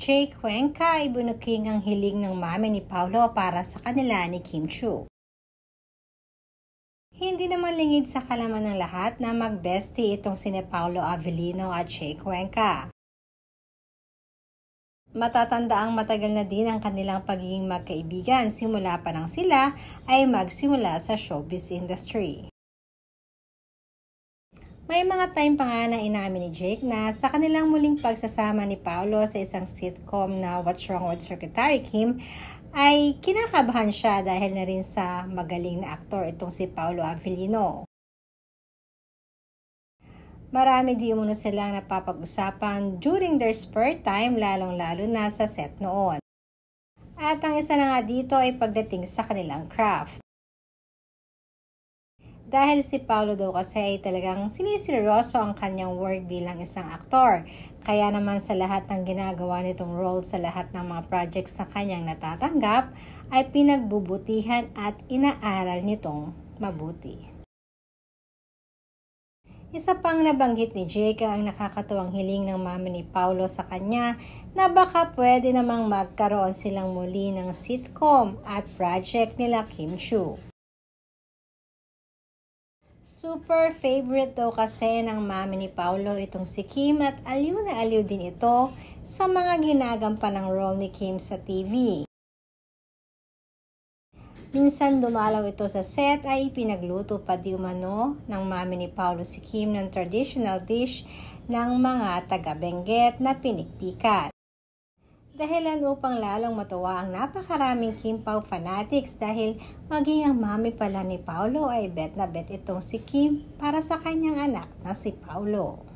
Jay Cuenca ay bunuking ang hiling ng mami ni Paolo para sa kanila ni Kim Chiu. Hindi naman lingid sa kalaman ng lahat na mag-bestie itong sina Paolo Avellino at Jay Cuenca. Matatandaang matagal na din ang kanilang pagiging magkaibigan simula pa nang sila ay magsimula sa showbiz industry. May mga time pa nga na inamin ni Jake na sa kanilang muling pagsasama ni Paolo sa isang sitcom na What's Wrong with Secretary Kim ay kinakabahan siya dahil na rin sa magaling na aktor itong si Paolo Avellino. Marami di umano silang napapag-usapan during their spare time lalong-lalo na sa set noon. At ang isa na nga dito ay pagdating sa kanilang craft. Dahil si Paolo daw kasi ay talagang siniseryoso ang kanyang work bilang isang aktor. Kaya naman sa lahat ng ginagawa nitong role sa lahat ng mga projects na kanyang natatanggap ay pinagbubutihan at inaaral nitong mabuti. Isa pang nabanggit ni Jake ang nakakatuwang hiling ng mami ni Paolo sa kanya na baka pwede namang magkaroon silang muli ng sitcom at project nila Kim Chiu. Super favorite daw kasi ng mami ni Paolo itong si Kim at aliw na aliw din ito sa mga ginagampan ng role ni Kim sa TV. Minsan dumalaw ito sa set ay pinagluto pa di umano ng mami ni Paolo si Kim ng traditional dish ng mga taga-Benguet na pinikpikat. Dahilan upang lalong matuwa ang napakaraming Kim Pao fanatics dahil maging ang mami pala ni Paolo ay bet na bet itong si Kim para sa kanyang anak na si Paolo.